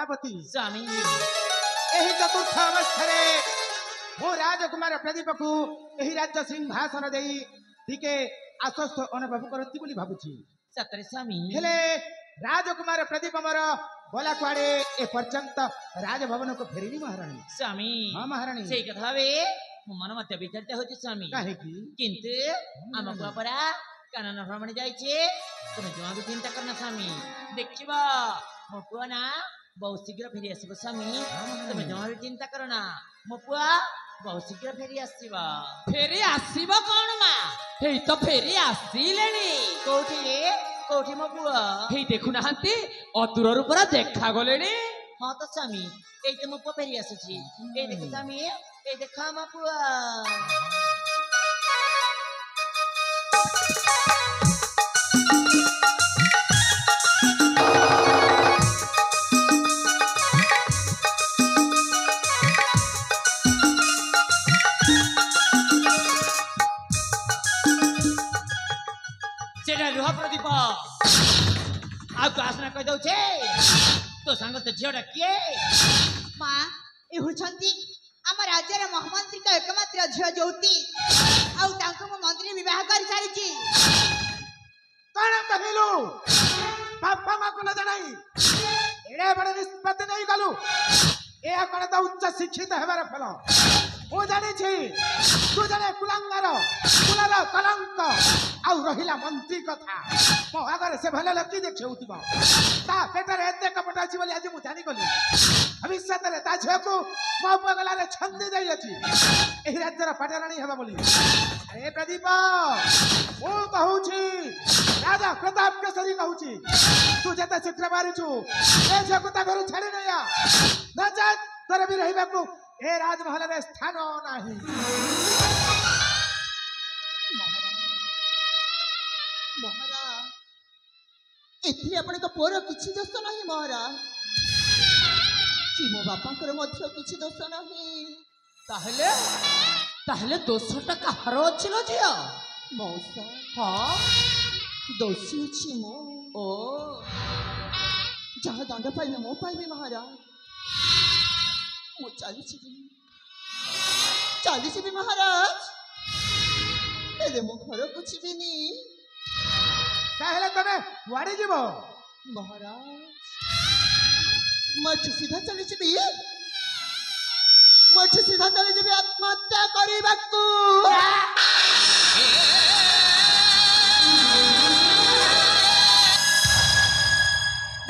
कलावती स्वामी एही चतुर्थ अवस्था मो राजकुमार प्रदीप को एही राज्य सिंहासन देई टिके आश्वस्त अनुभव करती बोली भाबुची सतरे स्वामी हेले राजकुमार प्रदीप मोर गला कुआड़े ए पर्यंत राजभवन को फेरिनी महारानी स्वामी हाँ महारानी से कथा बे मो मन मत विचलित होची स्वामी काहेकि किंतु आम परा कानन भ्रमण जाइछे तुम जमा भी चिंता करना स्वामी देखिबा मो पुआ ना बहुत शीघ्र फेरी आसबो स्वामी तुम जमा भी चिंता करना मो पुआ बहुत शीघ्र फेरी आसीबा फेरी आसीबा कोन मा हेई तो फेरी आसीलेनी कोठी कोठी मो पुआ हेई देखु नाहंती अतुर रूपरा देखा गलेनी हाँ तो स्वामी ए तो मो पुआ फेरी आसुची ए देख स्वामी ए देखा मो पुआ रुह प्रदीप आउ आसना कह दौ तो सांग तो झीटा किए माँ ए हुचंती आम राज्यर महामंत्री का एकमात्र झील ज्योति आउ तांको मो मंत्री विवाह कर सारिची कौन कहलु बापा मां को न जनाई एड़े बड़े निष्पत्ति नहीं गलु ए कण तो उच्च शिक्षित हेबार फल मु जानी तू जने कुलांगार कुलार कलंक आउ रहिला मंत्री कथा मो आगर से भले लकी देखौतिबा ता पेटर एते कपट अछि बोली आज मु जानी गली भविष्य रे ता झे को मो पगला रे छंदी जाई अछि एही राज्यर पटराणी हेबा बोली अरे प्रदीप मु कहू छी राजा प्रताप केसरी कहू छी तू जते शीघ्र मारुछु ए झे को ता घर छाड़ी नया न जा तोरे भी रहिबा को ए राजमहल रे स्थान नाही महाराज एथि आपण को पोर किछि दोष नाही महाराज कि मो बापांकर मध्य किछि दोष नाही ताहले ताहले दोषटा कहार छिलो जिया मौसा हां दोषी छी मो ओ जहाँ दंड पाइबे मो पाइबे महाराज मो चाली छी महाराज एले मो घर को छिबिनी ताहले तमे वाड़ी जीवो महाराज मठ सीधा चली छी मठ सीधा चली छी आत्महत्या करिबाकू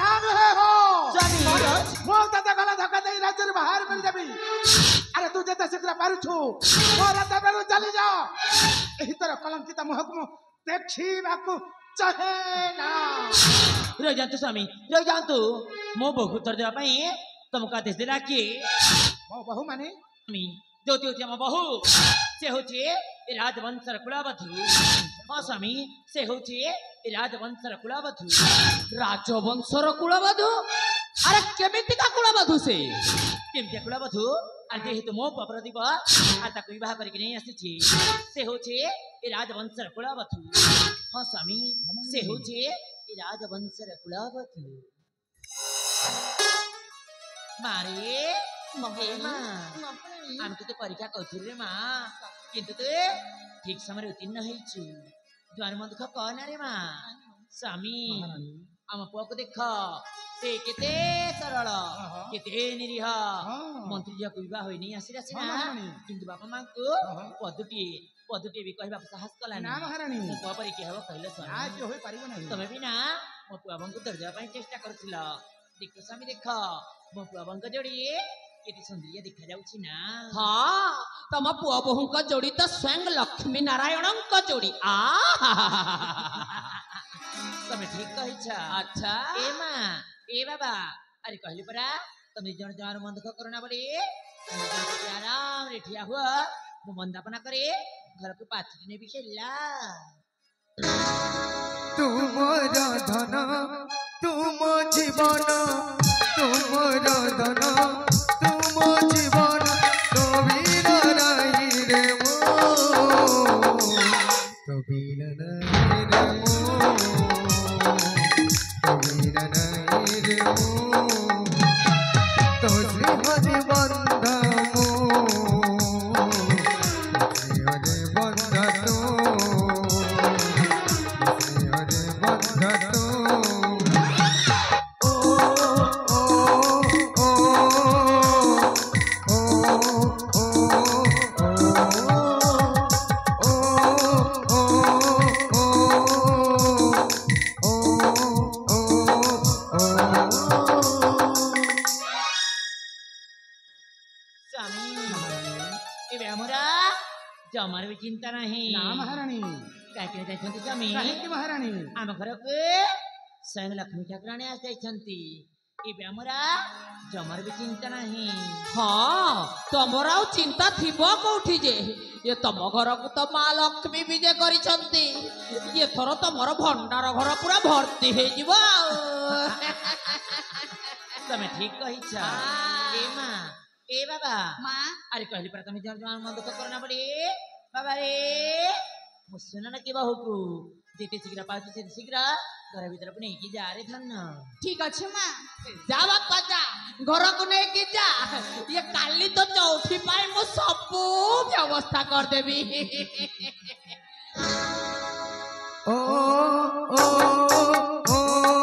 नाम है हो स्वामी महाराज मो तते गला धक्का दे राज्य बाहर कर देबी अरे तू जते शीघ्र पारुछु मो राता बेरु चली जा एही तरह कलंकित महकुम देखिबाकू चाहे ना रह जातु स्वामी रह जातु मो बहु उत्तर देवा पई तुमका आदेश देला कि मो बहु माने स्वामी ज्योति होची मो बहु से होची राजवंशर कुलावधु हाँ स्वामी से होची राजवंशर कुलावधु राजवंशर कुलबधु अरे केमिति का कुलबधु से केमती कुलावधु आ जेहेतु मो प्रदीप आ ताको विवाह करके नहीं आसी से होची राजवंशर कुलावधु हाँ स्वामी से होची राजवंशर कुलावधु मारे आमको तो परीक्षा कौशल रे माँ किंतु तो ठीक समय उत्तीर्ण होइछु द्वार मन दुख कहना रे माँ स्वामी आम पुआ को देख से केते सरल केते निरीह मंत्री जी को विवाह होई नहीं आसी रासी ना किंतु बापा मां को पदुटी भी कहबा साहस कला ना महारानी मो पुआ परी के हबो कहले स्वामी आज होई परिबो नहीं तमे भी ना मो पुआ बंकु दर्जा ପାଇଁ चेष्टा करथिला देख स्वामी देख मो पुआ बंक जोड़ी केते सुंदरिया देखा जाउछि ना हाँ तम पुआ बहु का जोड़ी तो स्वयं लक्ष्मी नारायण का जोड़ी आ तमे ठीक कहिछा अच्छा ए मां ए बाबा अरे कहली परा तमे जण जण मन दुख करना बड़ी तुम आराम रे ठिया हुआ मो वंदना करे घर को पाछी ने भी खेला तुमर धन तुम जीवन तुमर धन तुम जीवन कबीर नहीं रे मो कबीर नहीं रे मो कबीर नहीं रे मो तो श्रीहरि बंध मो श्रीहरि बंध तो श्रीहरि बंध तो जमार भी चिंता नहीं ना महारानी काहे जाइछंती स्वामी काहेकि महारानी आम घर को स्वयं लक्ष्मी ठाकुराणी आस जाइछंती इबे हमरा जमार भी चिंता नहीं हाँ तमर आउ चिंता थिबो कोठी जे ये तम घर को तो माँ लक्ष्मी विजय करिसंती ये थर तमर भंडार घर पूरा भर्ती हे जिवो तमे ठीक कहिछ ए माँ ए बाबा माँ अरे कहली पर तमे जर जवान मन दुख करना पड़े बाबा रे मु सुन न के बाहु को जेते शीघ्र पाछु से शीघ्र घर भीतर अपने की जा रे धन ठीक अच्छे माँ जा बापा जा घर को नहीं की जा ये काली तो चौथी पाई मु सब व्यवस्था कर देबी ओ ओ ओ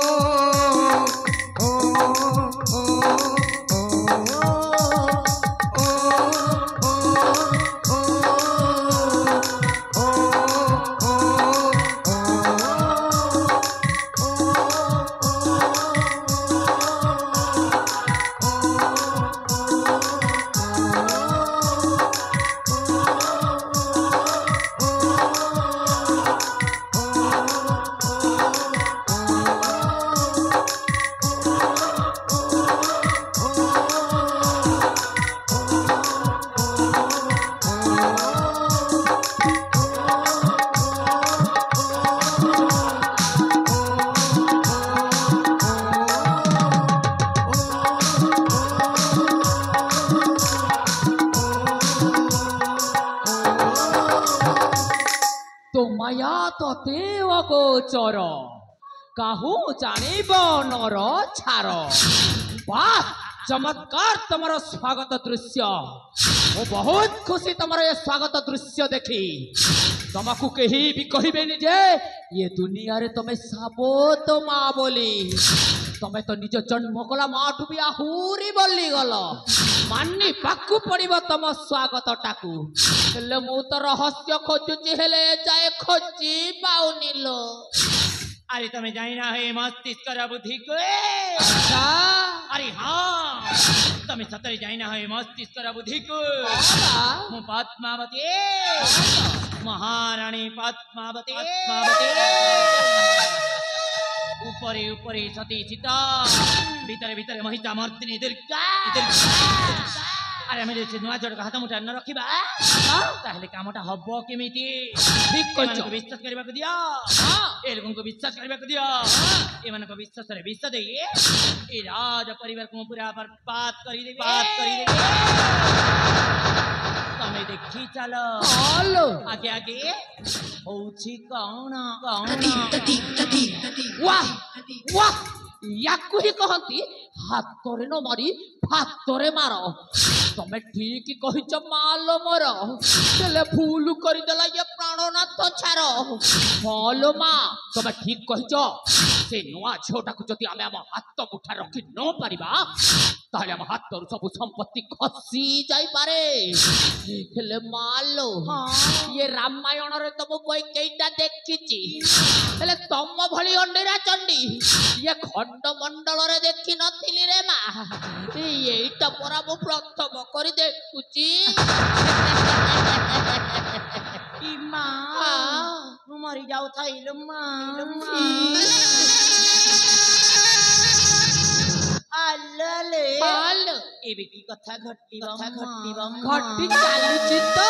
माया तते अगोचर काहू जानिब नर छार वाह चमत्कार तमर स्वागत दृश्य मु बहुत खुशी तमर ये स्वागत दृश्य देखी तमकु कहीं भी कहबेनी जे ये दुनिया रे तमे साबोत माँ बोली तमे तो निज जन्म कला माठू भी आहुरी बोली गल मानी पाकु पड़िब तम स्वागत टाकू हेले मु तो रहस्य खोजुची हेले जाए खोजी पाउनी लो अरे तमे जाई ना है मस्तिष्क रा बुद्धि को अच्छा अरे हाँ तमे सतरे जाई ना है मस्तिष्क रा बुद्धि को मु पद्मावती महारानी पद्मावती ऊपरे ऊपरे सती सीता भीतर भीतर महिषा मर्दिनी दुर्गा अरे आमे जे नुआ जोड़ हाथ मुठा न रखिबा ताहले कामटा हबो केमिति ठीक कहछो विश्वास करबा को दिया ए लोगन को विश्वास करबा को दिया ए मन को विश्वास रे विश्वास दे ए राज परिवार को पूरा बर्बाद करी दे तमे देखी चलो चलो आगे आगे होउची कौन वाह वाह याकु ही कहती हातरे न मारी हातरे मार तमे ठीक कहिच मालो मोर तेले भूल करि देला ये प्राणनाथ छार बोलो मां तमे ठीक कहिच से नुआ झोटा को जति आमे हम हाथ मुठा रखि न परिबा ताले हम हाथ रु सब संपत्ति खसी जाई पारे हेले मालो ये रामायण रे तम कोई केइटा देखिची हेले तम भली अंडीरा चंडी ये खंड मंडल रे देखि नथिली रे मा एइटा परा मु प्रथम करी देखुची ई मां मु मरी जाऊ थाइलो मां आलले हाल एबे की कथा घट्टी घट्टी घट्टी चालुची तो